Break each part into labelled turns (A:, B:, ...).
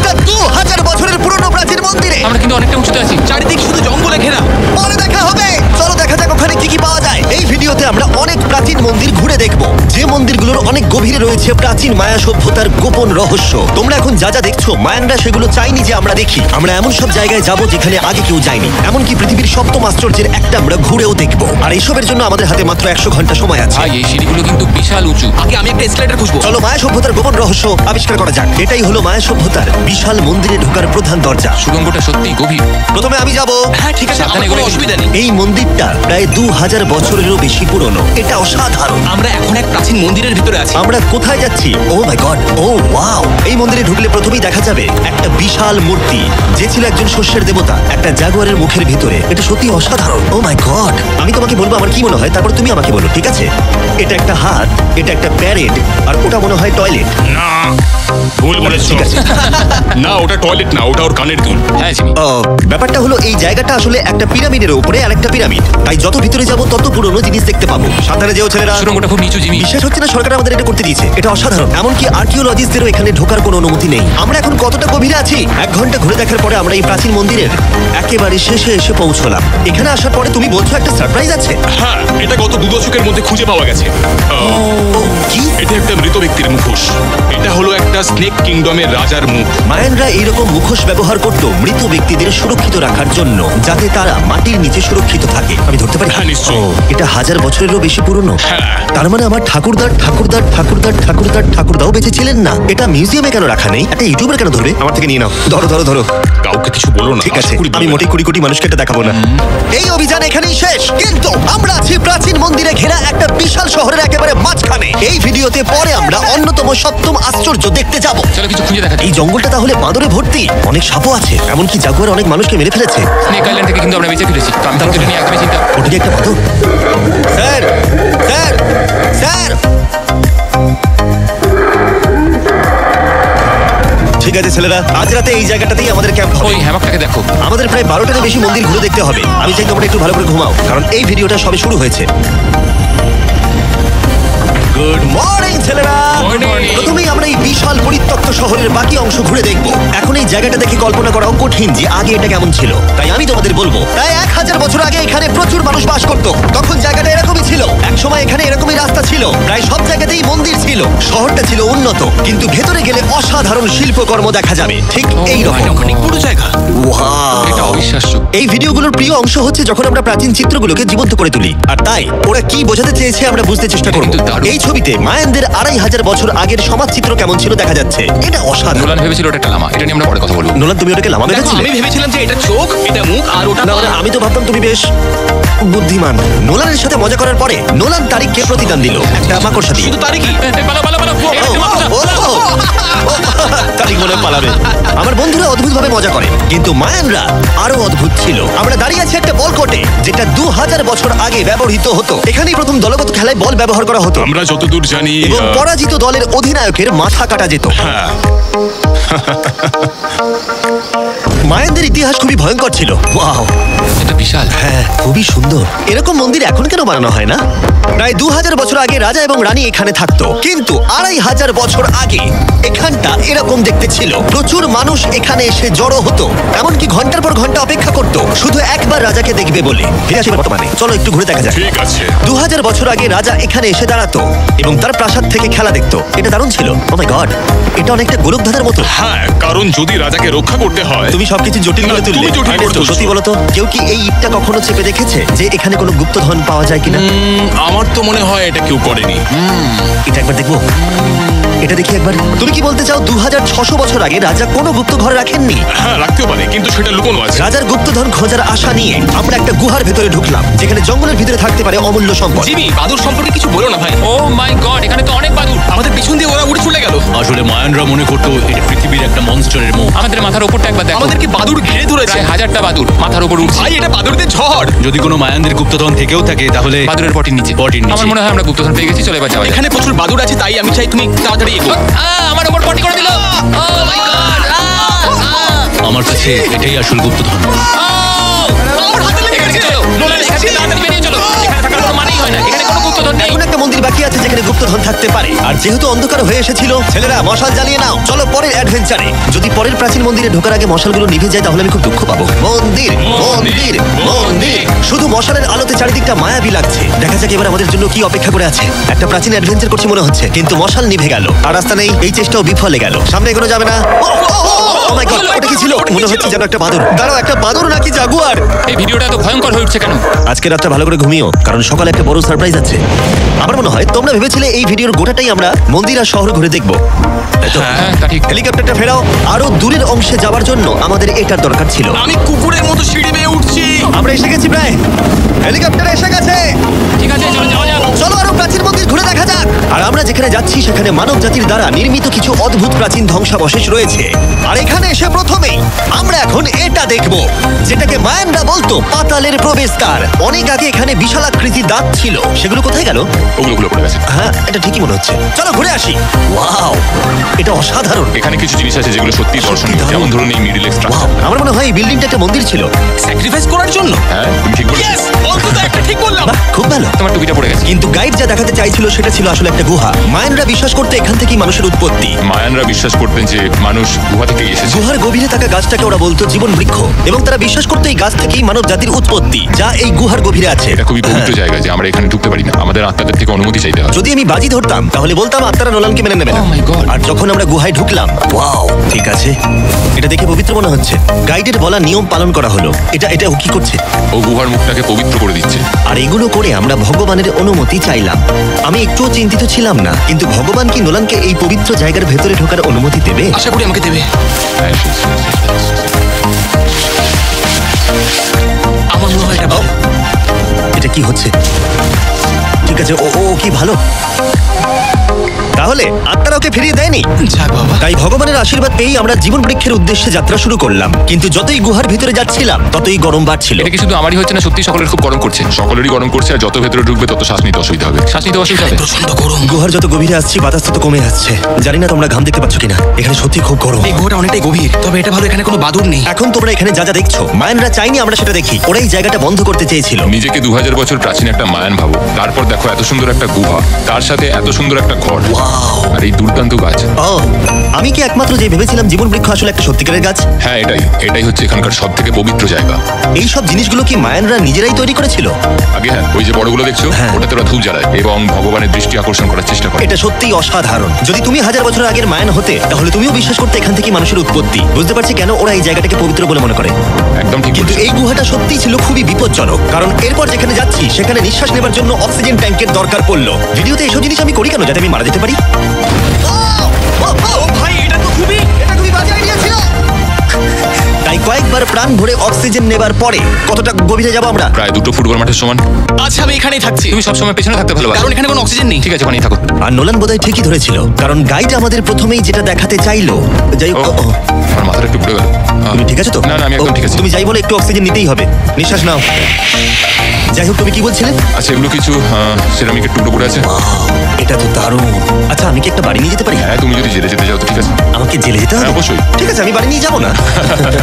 A: একটা 2000 বছরের পুরনো প্রাচীন মন্দিরে।
B: আমরা কিন্তু অনেকটা উঁচুতে আছি।
C: চারিদিক শুধু জঙ্গলে ঘেরা।
A: পরে দেখা হবে। চলো দেখা যাক ওখানে কি কি পাওয়া যায়। এই ভিডিওতে আমরা অনেক প্রাচীন মন্দির ঘুরে দেখব, যে মন্দিরগুলোর অনেক গভীরে রয়েছে প্রাচীন মায়া সভ্যতার গোপন রহস্য। তোমরা এখন যা যা দেখছো, মায়ানরা সেগুলো চাইনি যে আমরা দেখি। আমরা এমন সব জায়গায় যাব যেখানে আগে কেউ যায়নি, এমনকি পৃথিবীর সপ্তম আশ্চর্যের একটা আমরা ঘুরেও দেখব। আর এইসবের জন্য আমাদের হাতে মাত্র 100 ঘন্টা সময় আছে।
B: ভাই এই সিঁড়িগুলো কিন্তু বিশাল উঁচু।
C: আগে আমি একটা এসকেলেটর খুঁজবো।
A: চলো মায়া সভ্যতার গোপন রহস্য আবিষ্কার করা যাক। এটাই হলো মায়া সভ্যতার বিশাল মন্দিরে ঢোকার প্রধান দরজা।
B: সুড়ঙ্গটা সত্যি গভীর।
A: প্রথমে আমি যাব।
C: হ্যাঁ ঠিক আছে,
B: সাবধানে
C: আমার কোনো
B: গেলে
C: অসুবিধা নেই।
A: এই মন্দিরটা প্রায় 2000 বছরেরও বেশি পুরনো। এটা অসাধারণ।
C: আমরা এখন এক প্রাচীন মন্দিরের ভিতরে আছি।
A: আমরা কোথায় যাচ্ছি? ও মাই গড, ও ওয়াও! এই মন্দিরে ঢুকলে প্রথমেই দেখা যাবে একটা বিশাল মূর্তি, যে ছিল একজন শস্যের দেবতা, একটা জাগুয়ারের মুখের ভিতরে। এটা সত্যি অসাধারণ। ও মাই গড! আমি তোমাকে বলবো আমার কি মনে হয়, তারপর তুমি আমাকে বলো, ঠিক আছে? এটা একটা হাত, এটা একটা প্যারেড, আর ওটা মনে হয় টয়লেট।
D: না, ভুল বলেছো।
A: ঠিক আছে।
D: না, ওটা টয়লেট না, ওটা ওর কানের দুল।
B: হ্যাঁ জিমি।
A: ব্যাপারটা হলো এই জায়গাটা আসলে একটা পিরামিডের উপরে আরেকটা পিরামিড, তাই যত ভিতরে যাব তত পুরনো জিনিস দেখতে পাবো। সাবধানে যেও ছেলেরা।
B: সুড়ঙ্গটা খুব নিচু জিমি।
A: বিশ্বাস হচ্ছে না সরকার আমাদের এটা করতে দিয়েছে। এটা অসাধারণ। এমনকি আর্কিওলজিস্টদেরও এখানে ঢোকার কোনো অনুমতি নেই। আমরা এখন কতটা গভীরে আছি? 1 ঘন্টা ঘুরে দেখার পরে আমরা এই প্রাচীন মন্দিরের একেবারে শেষে এসে পৌঁছলাম। এখানে আসার পরে তুমি বলছো একটা সারপ্রাইজ আছে।
D: হ্যাঁ, এটা গত 2 দশকের মধ্যে খুঁজে পাওয়া গেছে।
A: ও কি?
D: এটা একটা মৃত ব্যক্তির মুখোশ। এটা হলো একটা স্নেক কিংডমের রাজার মুখ।
A: মায়ানরা এইরকম মুখোশ ব্যবহার করত মৃত ব্যক্তিদের সুরক্ষিত রাখার জন্য, যাতে তারা মাটির নিচে সুরক্ষিত থাকে। আমি ধরতে পারি?
D: হ্যাঁ, নিশ্চয়ই।
A: এটা 1000 বছরেরও বেশি পুরনো।
D: হ্যাঁ।
A: তার মানে আমার ঠাকুরদাও বেঁচে ছিলেন না। এটা মিউজিয়ামে কেন রাখা নেই? একটা ইউটিউবার কেন ধরবে? আমার থেকে নিয়ে নাও। ধরো ধরো ধরো।
D: কাউকে কিছু বলো না।
A: ঠিক আছে,
D: আশা করি
A: আমি
D: বলবে
A: মোটেই
D: না।
A: 20 কোটি মানুষকে এটা দেখাবো না। এই অভিযান এখানেই শেষ, কিন্তু আমরা আছি প্রাচীন মন্দিরে ঘেরা একটা বিশাল শহরের একেবারে মাঝখানে। এই ভিডিওতে পরে আমরা অন্যতম সপ্তম আশ্চর্য দেখতে যাব।
B: চলো কিছু খুঁজে দেখা।
A: এই জঙ্গলটা তাহলে বাঁদরে ভর্তি, অনেক সাপও আছে, এমনকি জাগুয়ার অনেক মানুষকে মেরে ফেলেছে।
B: স্নেক আইল্যান্ড থেকে কিন্তু আমরা বেঁচে ফিরেছি। তো আমি কিন্তু এটা নিয়ে একদমই চিন্তা।
A: ওটা কি একটা বাঁদর? Sir sir sir! ঠিক আছে ছেলেরা, আজ রাতে এই জায়গাটাতেই আমাদের ক্যাম্প হবে।
B: ওই হ্যামকটাকে দেখো।
A: আমাদের প্রায় 12টারও বেশি মন্দির ঘুরে দেখতে হবে। আমি চাই তোমরা একটু ভালো করে ঘুমাও, কারণ এই ভিডিওটা সবে শুরু হয়েছে। গুড মর্নিং ছেলেরা।
B: Good morning.
A: প্রথমেই আমরা এই বিশাল পরিত্যক্ত শহরের বাকি অংশ ঘুরে দেখব। এখন এই জায়গাটা দেখে কল্পনা করাও কঠিন যে আগে এটা কেমন ছিল, তাই আমি তোমাদের বলবো প্রায় 1000 বছর আগে এখানে প্রচুর মানুষ বাস করত। তখন জায়গাটা এরকমই ছিল। একসময় এখানে এরকমই রাস্তা ছিল, প্রায় সব জায়গাতেই মন্দির ছিল। শহরটা ছিল উন্নত, কিন্তু ভেতরে গেলে অসাধারণ শিল্পকর্ম দেখা যাবে, ঠিক এই রকম।
C: অনেক বড় জায়গা।
B: এটা অবিশ্বাস্য।
A: এই ভিডিওগুলোর প্রিয় অংশ হচ্ছে যখন আমরা প্রাচীন চিত্রগুলোকে জীবন্ত করে তুলি, আর তাই ওরা কি বোঝাতে চেয়েছে আমরা বুঝতে চেষ্টা করব।
B: কিন্তু দারুণ।
A: এই ছবিতে মায়ানদের 2500 বছর আগের সমাজ চিত্র কেমন ছিল দেখা যাচ্ছে। এটা অসাধারণ।
B: নোলান ভেবেছিল ওটা একটা লামা। এটা নিয়ে আমরা পরে কথা বলবো।
A: নোলান, তুমি ওটাকে লামা
C: দেখো,
A: ভেবেছিলে?
C: আমি ভেবেছিলাম যে এটা চোখ, এটা মুখ, আর ওটা
A: না,
C: পা।
A: না, আমি তো ভাবতাম তুমি বেশ বুদ্ধিমান। নোলানের সাথে মজা করার পরে নোলান তারিখকে প্রতিদান দিল একটা মাকড়সা দিয়ে।
C: শুধু তারই কি?
B: পালা পালা পালা।
A: তারিখ মনে হয় পালাবে। আমার বন্ধুরা অদ্ভুতভাবে মজা করে, কিন্তু মায়ানরা আরো অদ্ভুত ছিল। আমরা দাঁড়িয়ে আছি একটা বল কোর্টে, যেটা 2000 বছর আগে ব্যবহৃত হতো। এখানেই প্রথম দলগত খেলায় বল ব্যবহার করা হতো,
D: আমরা যতদূর জানি
A: এবং পরাজিত দলের অধিনায়কের মাথা কাটা যেত।
D: হ্যাঁ,
A: মায়ানদের ইতিহাস খুবই ভয়ঙ্কর ছিল। ওয়াও,
B: এটা বিশাল।
A: হ্যাঁ, খুবই সুন্দর। এরকম মন্দির এখন কেন বানানো হয় না? প্রায় 2000 বছর আগে রাজা এবং রানী এখানে থাকতো, কিন্তু 2500 বছর আগে এখানটা এরকম দেখতে ছিল। প্রচুর মানুষ এখানে এসে জড়ো হতো, এমনকি ঘন্টার পর ঘন্টা অপেক্ষা করতো শুধু একবার রাজাকে দেখবে বলে। ফিরে আসি বর্তমানে, চলো একটু ঘুরে দেখা যাক।
D: ঠিক আছে।
A: 2000 বছর আগে রাজা এখানে এসে দাঁড়াতো এবং তার প্রাসাদ থেকে খেলা দেখতো। এটা দারুণ ছিল। ও মাই গড, এটা অনেকটা গোলকধাঁধার মতো।
D: হ্যাঁ, কারণ যদি রাজাকে রক্ষা করতে হয়।
A: তুমি সবকিছু জটিল করে
D: না,
A: তুললে।
D: তুমি জটিল করে তুলছো।
A: সত্যি বলো তো, কেউ কি এই ইটটা কখনো চেপে দেখেছে যে এখানে কোনো গুপ্তধন পাওয়া যায় কিনা?
D: আমার তো মনে হয় এটা কেউ করেনি।
A: এটা একবার দেখবো। এটা দেখি একবার। তুমি কি বলতে চাও 2600 বছর আগে রাজা কোনো গুপ্ত ঘরে রাখেননি?
D: হ্যাঁ, রাখতেও পারে, কিন্তু সেটা লুকোনো আছে।
A: রাজার গুপ্তধন খোঁজার আশা নিয়ে আমরা একটা গুহার ভেতরে ঢুকলাম, যেখানে জঙ্গলের ভিতরে থাকতে পারে অমূল্য সম্পদ।
C: জিমি, বাদুর সম্পর্কে কিছু বলো না ভাই।
B: ও মাই গড, এখানে তো অনেক বাদুড়।
C: আমাদের পিছন দিয়ে ওরা উড়ে চলে গেল।
E: আসলে মায়ানরা মনে করতো এটা পৃথিবীর একটা মনস্টারের মুখ।
B: আমাদের মাথার উপরটা একবার দেখো।
C: আমাদেরকে বাদুর ঘিরে ধরেছে।
B: প্রায় 1000টা বাদুড় মাথার উপর উঠছে।
C: ভাই, এটা বাদুরদের ঝড়।
E: যদি কোনো মায়ানদের গুপ্তধন থেকেও থাকে তাহলে
B: বাদুড়ের পটির নিচে।
E: পটির নিচে।
B: আমার মনে হয় আমরা গুপ্তধন পেয়ে গেছি। চলে এবার যাওয়া যাক।
C: এখানে প্রচুর বাদুর আছে, তাই আমি চাই তুমি তাড়াতাড়ি এগো।
B: আমার উপর পটি করে দিল। ও মাই গড।
E: আমার কাছে এটাই আসল গুপ্তধন।
C: আমার হাতে লেগে গেছে।
B: চলো নোলান, এখান থেকে তাড়াতাড়ি বেরিয়ে চলো। এখানে থাকার কোনো মানেই হয় না। এখানে কোনো গুপ্তধন গুপ্তধন নেই।
A: এখন একটা মন্দির বাকি আছে যেখানে গুপ্তধন থাকতে পারে। আর যেহেতু অন্ধকার হয়ে এসেছিল, ছেলেরা মশাল জ্বালিয়ে নাও। চলো পরের অ্যাডভেঞ্চারে। যদি পরের প্রাচীন মন্দিরে ঢোকার আগে মশালগুলো নিভে যায় তাহলে আমি খুব দুঃখ পাবো। মন্দির মন্দির মন্দির, শুধু মশালের আলোতে চারিদিকটা মায়াবী লাগছে। দেখা যাক এবার আমাদের জন্য কি অপেক্ষা করে আছে। একটা প্রাচীন অ্যাডভেঞ্চার করছি মনে হচ্ছে, কিন্তু মশাল নিভে গেল আর রাস্তা নেই। এই চেষ্টাও বিফলে গেল। সামনে এগোনো যাবে না। ও মাই গড, ওটা কি ছিল? মনে হচ্ছে যেন একটা বাদুড়। দাঁড়াও, একটা বাদুড় নাকি জাগুয়ার?
B: এই ভিডিওটা এত ভয়ঙ্কর হয়ে উঠছে কেন?
A: আজকে রাতটা ভালো করে ঘুমিও, কারণ সকালে একটা বড় সারপ্রাইজ আছে। আমার মনে হয় তোমরা ভেবেছিলে এই ভিডিওর গোটাটাই আমরা মন্দির আর শহর ঘুরে দেখবো।
B: হ্যাঁ, তা ঠিক।
A: হেলিকপ্টারটা ফেরাও। আরো দূরের অংশে যাওয়ার জন্য আমাদের এটার দরকার ছিল।
C: আমি কুকুরের মতো সিঁড়ি বেয়ে উঠছি।
A: আমরা এসে গেছি প্রায়। হেলিকপ্টার এসে গেছে।
B: ঠিক আছে, চলো যাওয়া যাক।
A: চলো আরো প্রাচীন মন্দির ঘুরে দেখা যাক। আর আমরা যেখানে যাচ্ছি সেখানে মানব জাতির দ্বারা নির্মিত কিছু অদ্ভুত প্রাচীন ধ্বংসাবশেষ রয়েছে। আর এখানে এসে প্রথমেই আমরা এখন এটা দেখব, যেটাকে মায়ানরা বলতো পাতালের প্রবেশদ্বার। অনেক আগে এখানে বিশালাকৃতির দাঁত ছিল, সেগুলো কোথায় গেল?
D: ওগুলো পড়ে গেছে।
A: হ্যাঁ, এটা ঠিকই মনে হচ্ছে। চলো ঘুরে আসি। ওয়াও, এটা অসাধারণ।
D: এখানে কিছু জিনিস আছে যেগুলো সত্যি দর্শনীয়,
A: দারুণ।
D: যেমন ধরুন এই মিডিল
A: ওয়াও,
D: স্ট্রাকচার।
A: আমার মনে হয় এই বিল্ডিংটা একটা মন্দির ছিল।
C: স্যাক্রিফাইস করার জন্য।
D: হ্যাঁ, তুমি ঠিক বলেছো।
C: ইয়েস, অন্তত একটা ঠিক বললাম।
A: বাহ, খুব ভালো।
B: তোমার টুপিটা পড়ে গেছে।
A: কিন্তু গাইড যা দেখাতে চাইছিল সেটা ছিল আসলে একটা গুহা। মায়ানরা বিশ্বাস করতে এখান থেকেই মানুষের উৎপত্তি।
D: মায়ানরা বিশ্বাস করতেন যে মানুষ গুহা থেকে এসেছে।
A: গুহার গভীরে থাকা গাছটাকে ওরা বলতো জীবন বৃক্ষ, এবং তারা বিশ্বাস করতো এই গাছ থেকেই মানব জাতির উৎপত্তি, যা এই গুহার গভীরে আছে।
D: এটা খুবই পবিত্র জায়গা যে আমরা এখানে ঢুকতে পারি না, আমাদের আত্মাদের থেকে অনুমতি চাইতে হয়।
A: যদি আমি বাজি ধরতাম তাহলে বলতাম আত্মারা নোলানকে মেনে নেবে না।
B: Oh my God!
A: আর যখন আমরা গুহায় ঢুকলাম, ওয়াও, ঠিক আছে, এটা দেখে পবিত্র মনে হচ্ছে। গাইডের বলা নিয়ম পালন করা হলো। এটা ও কি করছে?
D: ও গুহার মুখটাকে পবিত্র করে দিচ্ছে।
A: আর এগুলো করে আমরা ভগবানের অনুমতি চাইলাম। আমি একটুও চিন্তিত ছিলাম না, কিন্তু ভগবান কি নোলানকে এই পবিত্র জায়গার ভেতরে ঢোকার অনুমতি দেবে?
C: আশা করি আমাকে দেবে।
D: হ্যাঁ,
C: আমার মনে হয় এটা ভালো।
A: এটা কি হচ্ছে? ঠিক আছে, ও কি ভালো। তাহলে আত্মারা ওকে ফিরিয়ে দেয়নি।
C: যাক বাবা।
A: তাই ভগবানের আশীর্বাদ পেয়েই আমরা জীবন বৃক্ষের উদ্দেশ্যে যাত্রা শুরু করলাম। কিন্তু যতই গুহার ভিতরে যাচ্ছিলাম ততই গরম বাড়ছিল।
B: এটা কি শুধু আমারই হচ্ছে না, সত্যি সকলের খুব গরম করছে?
D: সকলেরই গরম করছে, আর যত ভেতরে ঢুকবে তত শ্বাস নিতে অসুবিধা হবে।
B: শ্বাস নিতে অসুবিধা হবে।
C: প্রচন্ড গরম।
A: গুহার যত গভীরে আসছি বাতাস তত কমে আসছে। জানি না তোমরা ঘাম দেখতে পাচ্ছ কিনা, এখানে সত্যি খুব গরম।
C: এই গুহাটা অনেকটাই গভীর, তবে এটা ভালো এখানে কোনো বাদুড় নেই।
A: এখন তোমরা এখানে যা যা দেখছো, মায়ানরা চাইনি আমরা সেটা দেখি। ওরা এই জায়গাটা বন্ধ করতে চেয়েছিল।
D: নিজেকে 2000 বছর প্রাচীন একটা মায়ান ভাবো, তারপর দেখো এত সুন্দর একটা গুহা, তার সাথে এত সুন্দর একটা ঘর,
A: ওয়াও,
D: আর এই দুর্দান্ত গাছ।
A: ও, আমি কি একমাত্র যে ভেবেছিলাম জীবন বৃক্ষ আসলে একটা সত্যিকারের গাছ?
D: হ্যাঁ, এটাই হচ্ছে এখানকার সব থেকে পবিত্র জায়গা।
A: এই সব জিনিসগুলো কি মায়ানরা নিজেরাই তৈরি করেছিল?
D: আগে হ্যাঁ, ওই যে বড়গুলো দেখছো,
A: হ্যাঁ।
D: ওটাতে ওরা ধূপ জ্বালায় এবং ভগবানের দৃষ্টি আকর্ষণ করার চেষ্টা করে।
A: এটা সত্যিই অসাধারণ। যদি তুমি 1000 বছর আগের মায়ান হতে তাহলে তুমিও বিশ্বাস করতে এখান থেকে মানুষের উৎপত্তি। বুঝতে পারছি কেন ওরা এই জায়গাটাকে পবিত্র বলে মনে করে।
D: একদম ঠিক
A: কিন্তু
D: বলেছো।
A: এই গুহাটা সত্যিই ছিল খুবই বিপজ্জনক, কারণ এরপর যেখানে যাচ্ছি সেখানে নিঃশ্বাস নেবার জন্য অক্সিজেন ট্যাঙ্কের দরকার পড়লো। ভিডিওতে এসব জিনিস আমি করি কেন? যাতে আমি মারা যেতে পারি।
C: ভাই এটা তো খুবই
A: বাজে আইডিয়া ছিল। তাই কয়েকবার প্রাণ ভরে অক্সিজেন নেবার পরে কতটা গভীরে যাব আমরা?
D: প্রায় 2 ফুটবল মাঠের সমান।
C: আচ্ছা, আমি এখানেই থাকছি
B: তুমি সবসময় পেছনে থাকতে ভালোবাসো।
C: কারণ এখানে কোনো অক্সিজেন নেই।
B: ঠিক আছে, ওখানেই থাকো।
A: আর নোলান বোধহয় ঠিকই ধরেছিল, কারণ গাইড আমাদের প্রথমেই যেটা দেখাতে চাইলো। যাই
D: ও,
A: হোক,
D: আমার মাথাটা একটু ঘুরে গেল।
A: তুমি ঠিক আছো তো?
D: না, আমি একদম ঠিক আছি।
A: তুমি যাই বলে একটু অক্সিজেন নিতেই হবে। নিঃশ্বাস নাও। যাই হোক, তুমি কি বলছিলে?
D: আচ্ছা, এগুলো কিছু সেরামিকের টুকরো পড়ে আছে।
A: Wow, এটা তো দারুণ। আচ্ছা, আমি কি একটা বাড়ি নিয়ে যেতে পারি?
D: হ্যাঁ, তুমি যদি জেলে যেতে যাও তো ঠিক আছে।
A: আমাকে জেলে যেতে হবে?
D: হ্যাঁ, অবশ্যই।
A: ঠিক আছে, আমি বাড়ি নিয়ে যাবো না।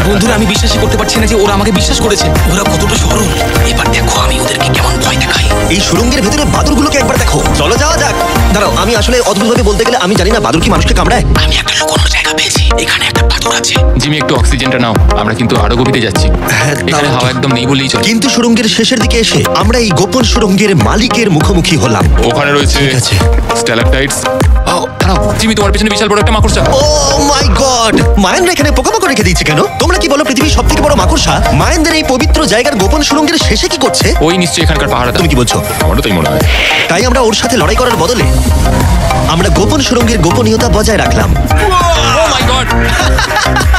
C: বন্ধুরা, আমি বিশ্বাসই করতে পারছি না যে ওরা আমাকে বিশ্বাস করেছে। ওরা কতটা সরল। এবার দেখো আমি ওদেরকে কেমন ভয় দেখাই।
A: এই সুড়ঙ্গের ভেতরে বাদুরগুলোকে একবার দেখো। চলো যাওয়া যাক। দাঁড়াও, আমি আসলে অদ্ভুতভাবে বলতে গেলে আমি জানি না বাদুর কি মানুষকে কামড়ায়।
C: আমি একটা লুকোনোর জায়গা পেয়েছি। এখানে একটা বাদুড় আছে।
B: জিমি, একটু অক্সিজেনটা নাও। আমরা কিন্তু আরো গভীরে যাচ্ছি।
A: হ্যাঁ,
B: এখানে
A: দাও।
B: হাওয়া একদম নেই বলেই চলে।
A: কিন্তু সুড়ঙ্গের শেষের দিকে এসে আমরা এই গোপন সুড়ঙ্গের মালিকের মুখোমুখি হলাম।
D: ওখানে রয়েছে
A: ঠিক আছে।
D: স্ট্যালাকটাইটস।
B: ও, দাঁড়াও, জিমি, তোমার পেছনে বিশাল বড় একটা মাকড়সা।
A: ও মাই গড, মায়ানরা এখানে পোকামাকড় রেখে দিয়েছে কেন? তোমরা কি বলো পৃথিবীর সবথেকে বড় মাকড়সা মায়ানদের এই পবিত্র জায়গার গোপন সুড়ঙ্গের শেষে কি করছে?
B: ওই নিশ্চয়ই এখানকার পাহাড়া।
A: তুমি কি বলছো?
D: আমারও তাই মনে হয়।
A: তাই আমরা ওর সাথে লড়াই করার বদলে আমরা গোপন সুড়ঙ্গের গোপনীয়তা বজায় রাখলাম।
B: ও মাই গড!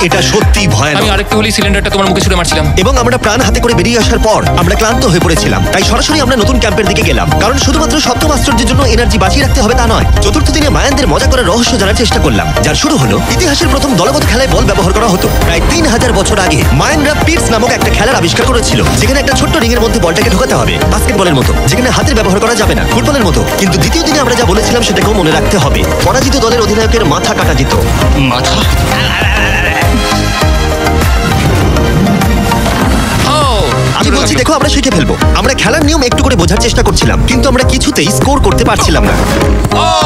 A: এটা সত্যি
B: আমি
A: ভয়ানক।
B: আরেকটু হলেই সিলিন্ডারটা তোমার মুখে ছুঁড়ে মারছিলাম।
A: এবং আমরা প্রাণ হাতে করে বেরিয়ে আসার পর আমরা ক্লান্ত হয়ে পড়েছিলাম। তাই সরাসরি আমরা নতুন ক্যাম্পের দিকে গেলাম, কারণ শুধুমাত্র সপ্তম আশ্চর্যের জন্য এনার্জি বাঁচিয়ে রাখতে হবে তা নয়। চতুর্থ দিনে মায়ানদের মজা করার রহস্য জানার চেষ্টা করলাম, যার শুরু হলো ইতিহাসের প্রথম দলগত খেলায় বল ব্যবহার করা হতো। প্রায় 3000 বছর আগে মায়ানরা পিটস নামক একটা খেলার আবিষ্কার করেছিল, যেখানে একটা ছোট্ট রিং এর মধ্যে বলটাকে ঢোকাতে হবে, বাস্কেটবলের মতো, যেখানে হাতের ব্যবহার করা যাবে না, ফুটবলের মতো। কিন্তু দ্বিতীয় দিনে আমরা যা বলেছিলাম সেটাকেও মনে রাখতে হবে। পরাজিত দলের অধিনায়কের মাথা কাটা যেত।
C: মাথা?
B: ও,
A: আমি বলছি
B: থাকলো।
A: দেখো আমরা শিখে ফেলবো। আমরা খেলার নিয়ম একটু করে বোঝার চেষ্টা করছিলাম, কিন্তু আমরা কিছুতেই স্কোর করতে পারছিলাম না।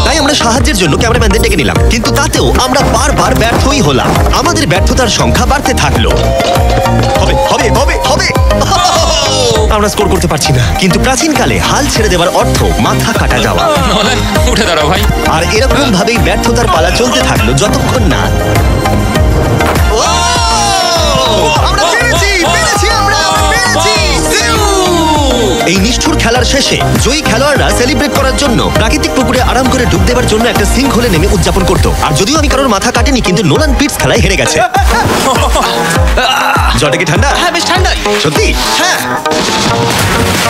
A: তাই আমরা সাহায্যের জন্য ক্যামেরাম্যানদের ডেকে নিলাম, কিন্তু তাতেও আমরা বারবার ব্যর্থই হলাম। আমাদের ব্যর্থতার সংখ্যা বাড়তে থাকলো। হবে হবে হবে হবে আমরা স্কোর করতে পারছি না, কিন্তু প্রাচীনকালে হাল ছেড়ে দেওয়ার অর্থ মাথা কাটা যাওয়া।
B: নোলান, উঠে দাঁড়াও ভাই।
A: আর এরকম ভাবেই ব্যর্থতার পালা চলতে থাকলো যতক্ষণ না আমরা পেরেছি, পেরেছি আমরা, পেরেছি। এই নিষ্ঠুর খেলার শেষে জয়ী খেলোয়াড়রা সেলিব্রেট করার জন্য প্রাকৃতিক পুকুরে আরাম করে ডুব দেওয়ার জন্য একটা সিঙ্কহোলে নেমে উদযাপন করতো। আর যদিও আমি কারোর মাথা কাটেনি, কিন্তু নোলান পিটস খেলায় হেরে গেছে। জলটা কি ঠান্ডা?
C: হ্যাঁ বেশ ঠান্ডাই।
A: সত্যি? হ্যাঁ,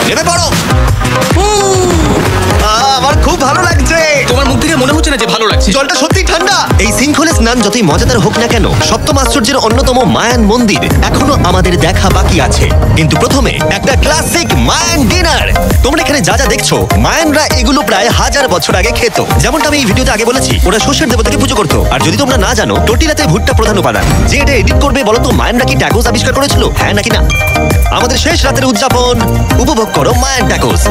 A: নেমে পড়ো। আমার খুব ভালো লাগছে।
C: তোমার মুখ থেকে মনে হচ্ছে না যে ভালো লাগছে।
A: জলটা সত্যি ঠান্ডা। এই সিঙ্কহোলে স্নান যতই মজাদার হোক না কেন, সপ্তম আশ্চর্যের অন্যতম মায়ান মন্দির এখনো আমাদের দেখা বাকি আছে। কিন্তু প্রথমে একটা ক্লাসিক মায়ান ডিনার। তোমরা এখানে যা যা দেখছো, মায়ানরা এগুলো প্রায় 1000 বছর আগে খেত। যেমনটা আমি এই ভিডিওতে আগে বলেছি, ওরা শস্যের দেবতাকে পুজো করতো। আর যদি তোমরা না জানো, টর্টিলাতে ভুট্টা প্রধান উপাদান। যে এটা এডিট করবে বলো তো, মায়ানরা কি ট্যাকোস আবিষ্কার করেছিল? হ্যাঁ নাকি না? আমাদের শেষ রাতের উদযাপন উপভোগ করো মায়ান ট্যাকোস।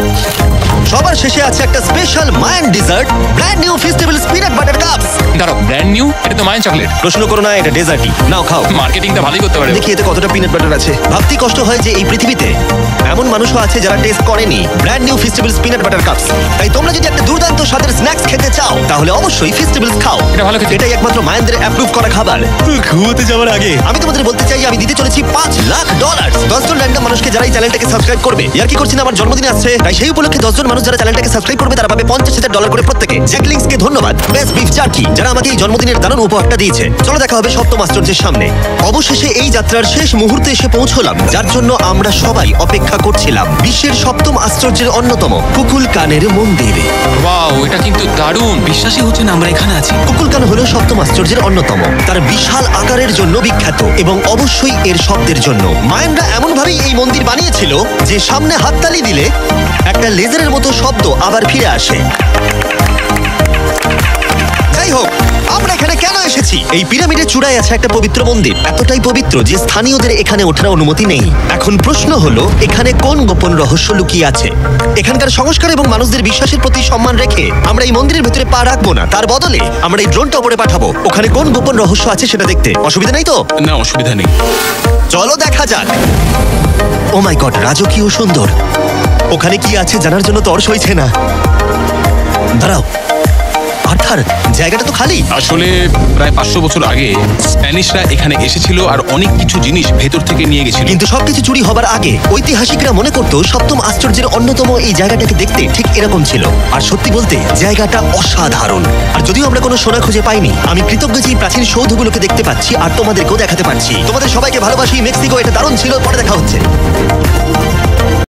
A: সবার শেষে আছে একটা special Mayan dessert, brand new festival peanut butter cups.
B: দাঁড়াও, ব্র্যান্ড নিউ? এটা তো মায়ের চকলেট।
A: প্রশ্ন করো না, এটা ডেজার্টই। নাও খাও।
B: মার্কেটিংটা ভালোই করতে পারে।
A: দেখি এতে কতটা পিনাট বাটার আছে। ভাবতেই কষ্ট হয় যে এই পৃথিবীতে এমন মানুষও আছে যারা টেস্ট করেনি brand new festival peanut butter cups. তাই তোমরা যদি একটা দুর্দান্ত স্বাদের স্ন্যাক্স খেতে চাও, তাহলে অবশ্যই ফেস্টিভ্যালস খাও।
B: এটা ভালো খেতে।
A: এটাই একমাত্র মায়ানদের অ্যাপ্রুভ করা খাবার। ঘুমোতে যাওয়ার আগে আমি তোমাদের বলতে চাই, আমি দিতে চলেছি $5 লাখ। 10 জন র্যান্ডম মানুষকে যারা এই চ্যানেলটাকে সাবস্ক্রাইব করবে। ইয়ার কি করছি না, আমার জন্মদিন আসছে, তাই সেই উপলক্ষে 10 জন মানুষ যারা চ্যানেলটাকে সাবস্ক্রাইব করবে তারা পাবে $50,000 করে প্রত্যেকে। জ্যাকলিংসকে ধন্যবাদ, বেস্ট বিফ জার্কি, যারা আমাকে এই জন্মদিনের দারুণ উপহারটা দিয়েছে। চলো দেখা হবে সপ্তম আশ্চর্যের সামনে। অবশেষে এই যাত্রার শেষ মুহূর্তে এসে পৌঁছলাম, যার জন্য আমরা সবাই অপেক্ষা করছিলাম। বিশ্বের সপ্তম আশ্চর্যের অন্যতম কুকুলকানের মন্দির।
B: ওয়াও, এটা কিন্তু দারুণ।
C: বিশ্বাসই হচ্ছে না আমরা এখানে আছি।
A: কুকুলকান হলো সপ্তম আশ্চর্যের অন্যতম। তার বিশাল আকারের জন্য বিখ্যাত এবং অবশ্যই এর শব্দের জন্য। মায়ানরা এমন ভাবেই এই মন্দির বানিয়েছিল যে সামনে হাততালি দিলে একটা লেজারের মতো শব্দ আবার ফিরে আসে। যাই হোক, আমরা এখানে কেন এসেছি? এই পিরামিডের চূড়ায় আছে একটা পবিত্র মন্দির, এতটাই পবিত্র যে স্থানীয়দের এখানে ওঠার অনুমতি নেই। এখন প্রশ্ন হলো, এখানে কোন গোপন রহস্য লুকিয়ে আছে? এখানকার সংস্কার এবং মানুষদের বিশ্বাসের প্রতি সম্মান রেখে আমরা এই মন্দিরের ভেতরে পা রাখবো না, তার বদলে আমরা এই ড্রোনটা উপরে পাঠাবো ওখানে কোন গোপন রহস্য আছে সেটা দেখতে। অসুবিধা নেই তো?
C: না অসুবিধা নেই।
A: চলো দেখা যাক। ও মাই গড, রাজকীয় সুন্দর। ওখানে কি আছে জানার জন্য তর সইছে না। দাঁড়াও, আর্থার, জায়গাটা তো খালি।
C: আসলে প্রায় 500 বছর আগে স্প্যানিশরা এখানে এসেছিল আর অনেক কিছু জিনিস ভেতর থেকে নিয়ে গেছিল।
A: কিন্তু সবকিছু চুরি হবার আগে ঐতিহাসিকরা মনে করত সপ্তম আশ্চর্যের অন্যতম এই জায়গাটাকে দেখতে ঠিক এরকম ছিল। আর সত্যি বলতে জায়গাটা অসাধারণ। আর যদিও আমরা কোনো সোনা খুঁজে পাইনি, আমি কৃতজ্ঞ যে এই প্রাচীন সৌধগুলোকে দেখতে পাচ্ছি আর তোমাদেরকেও দেখাতে পারছি। তোমাদের সবাইকে ভালোবাসি। মেক্সিকো, এটা দারুণ ছিল। পরে দেখা হচ্ছে।